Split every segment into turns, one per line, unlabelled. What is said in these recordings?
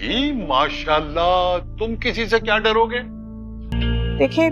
जी माशाल्लाह, तुम किसी से क्या डरोगे?
देखिए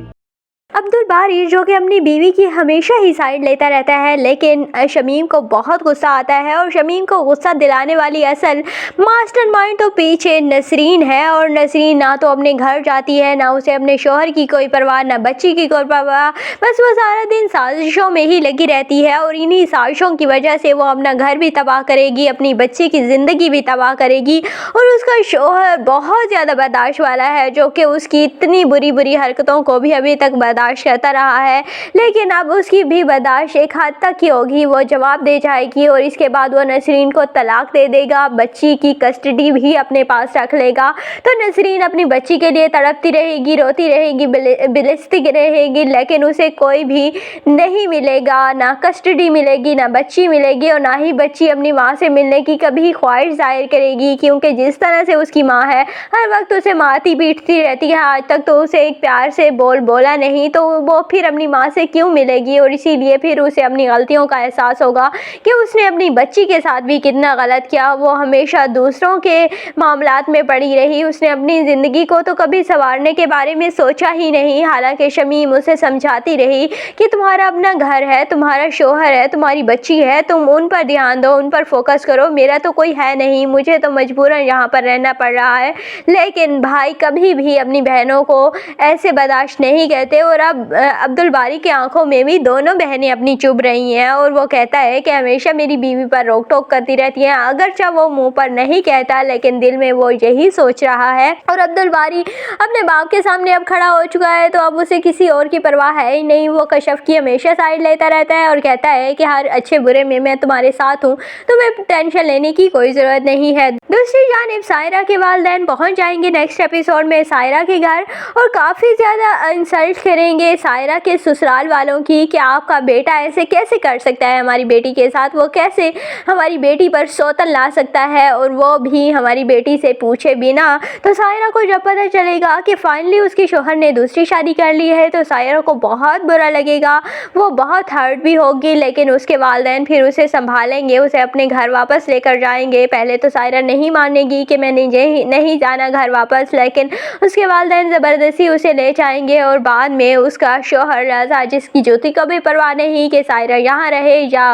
अब्दुल बारी जो कि अपनी बीवी की हमेशा ही साइड लेता रहता है, लेकिन शमीम को बहुत गुस्सा आता है और शमीम को गुस्सा दिलाने वाली असल मास्टरमाइंड तो पीछे नसरीन है। और नसरीन ना तो अपने घर जाती है, ना उसे अपने शोहर की कोई परवाह, ना बच्ची की कोई परवाह, बस वो सारा दिन साजिशों में ही लगी रहती है। और इन्हीं साजिशों की वजह से वो अपना घर भी तबाह करेगी, अपनी बच्ची की ज़िंदगी भी तबाह करेगी। और उसका शोहर बहुत ज़्यादा बर्दाश्त वाला है, जो कि उसकी इतनी बुरी बुरी हरकतों को भी अभी तक बर्दाश्त करता रहा है, लेकिन अब उसकी भी बर्दाश्त एक हद तक की होगी। वो जवाब दे जाएगी और इसके बाद वो नसरीन को तलाक दे देगा, बच्ची की कस्टडी भी अपने पास रख लेगा। तो नसरीन अपनी बच्ची के लिए तड़पती रहेगी, रोती रहेगी, बिलसती रहेगी, लेकिन उसे कोई भी नहीं मिलेगा, ना कस्टडी मिलेगी, ना बच्ची मिलेगी, और ना ही बच्ची अपनी माँ से मिलने की कभी ख्वाहिश जाहिर करेगी, क्योंकि जिस तरह से उसकी माँ है, हर वक्त उसे मारती पीटती रहती है। आज तक तो उसे एक प्यार से बोला नहीं, तो वो फिर अपनी माँ से क्यों मिलेगी? और इसीलिए फिर उसे अपनी गलतियों का एहसास होगा कि उसने अपनी बच्ची के साथ भी कितना गलत किया। वो हमेशा दूसरों के मामलात में पड़ी रही, उसने अपनी ज़िंदगी को तो कभी संवारने के बारे में सोचा ही नहीं। हालांकि शमीम उसे समझाती रही कि तुम्हारा अपना घर है, तुम्हारा शोहर है, तुम्हारी बच्ची है, तुम उन पर ध्यान दो, उन पर फोकस करो, मेरा तो कोई है नहीं, मुझे तो मजबूरन यहाँ पर रहना पड़ रहा है। लेकिन भाई कभी भी अपनी बहनों को ऐसे बर्दाश्त नहीं करते। और अब अब्दुल बारी की आंखों में भी दोनों बहनें अपनी चुभ रही हैं, और वो कहता है कि हमेशा मेरी बीवी पर रोक टोक करती रहती हैं। अगरचे वो मुंह पर नहीं कहता, लेकिन दिल में वो यही सोच रहा है। और अब्दुल बारी अपने बाप के सामने अब खड़ा हो चुका है, तो अब उसे किसी और की परवाह है ही नहीं। वो कशफ की हमेशा साइड लेता रहता है और कहता है कि हर अच्छे बुरे में मैं तुम्हारे साथ हूँ, तुम्हें टेंशन लेने की कोई ज़रूरत नहीं है। दूसरी जानिब सायरा के वालिदैन पहुँच जाएंगे नेक्स्ट एपिसोड में सायरा के घर, और काफ़ी ज़्यादा इंसल्ट करेंगे सायरा के ससुराल वालों की कि आपका बेटा ऐसे कैसे कर सकता है हमारी बेटी के साथ, वो कैसे हमारी बेटी पर सौतन ला सकता है, और वो भी हमारी बेटी से पूछे बिना। तो सायरा को जब पता चलेगा कि फाइनली उसके शोहर ने दूसरी शादी कर ली है, तो सायरा को बहुत बुरा लगेगा, वो बहुत हर्ट भी होगी। लेकिन उसके वालिदैन फिर उसे संभालेंगे, उसे अपने घर वापस लेकर जाएंगे। पहले तो सायरा नहीं मानेगी कि मैंने नहीं जाना घर वापस, लेकिन उसके वालिदैन ज़बरदस्ती उसे ले जाएंगे। और बाद में उसका शोहर रज़ा, जिसकी ज्योति को भी परवाह नहीं कि सायरा यहाँ रहे या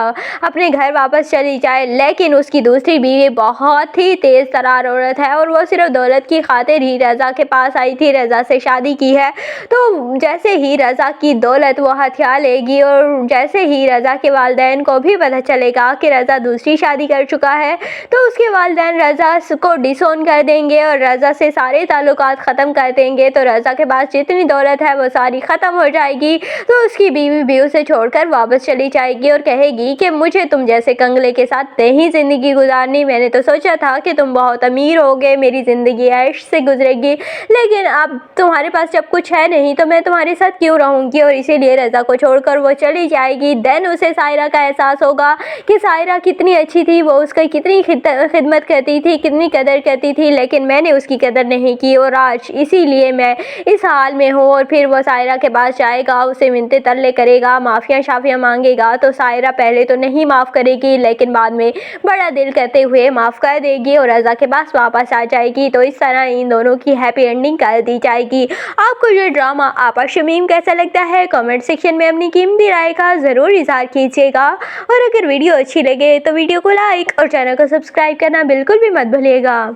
अपने घर वापस चली जाए, लेकिन उसकी दूसरी बीवी बहुत ही तेज़ तरार औरत है, और वो सिर्फ दौलत की खातिर ही रज़ा के पास आई थी, रज़ा से शादी की है। तो जैसे ही रज़ा की दौलत वो हथिया लेगी, और जैसे ही रज़ा के वालिदैन को भी पता चलेगा कि रज़ा दूसरी शादी कर चुका है, तो उसके वालिदैन रज़ा को डिसोन कर देंगे और रज़ा से सारे ताल्लुकात ख़त्म कर देंगे। तो रज़ा के पास जितनी दौलत है वो सारी ख़त्म हो जाएगी। तो उसकी बीवी भी उसे छोड़कर वापस चली जाएगी और कहेगी कि मुझे तुम जैसे कंगले के साथ नहीं ज़िंदगी गुजारनी, मैंने तो सोचा था कि तुम बहुत अमीर होगे, मेरी ज़िंदगी ऐश से गुजरेगी, लेकिन अब तुम्हारे पास जब कुछ है नहीं तो मैं तुम्हारे साथ क्यों रहूँगी। और इसीलिए रज़ा को छोड़कर वो चली जाएगी। देन उसे सायरा का एहसास होगा कि सायरा कितनी अच्छी थी, वो उसकी कितनी खिदमत करती थी, कितनी कदर करती थी, लेकिन मैंने उसकी कदर नहीं की, और आज इसीलिए मैं इस हाल में हूँ। और फिर वो सायरा के पास जाएगा, उसे मिन्नतें तरले करेगा, माफ़िया शाफिया मांगेगा। तो सायरा पहले तो नहीं माफ़ करेगी, लेकिन बाद में बड़ा दिल करते हुए माफ़ कर देगी और रज़ा के पास वापस आ जाएगी। तो इस तरह इन दोनों की हैप्पी एंडिंग कर दी जाएगी। आपको ये ड्रामा आपा शमीम कैसा लगता है, कमेंट सेक्शन में अपनी कीमती राय का ज़रूर इज़हार कीजिएगा। और अगर वीडियो अच्छी लगे तो वीडियो को लाइक और चैनल को सब्सक्राइब करना बिल्कुल भी मत भूलिएगा।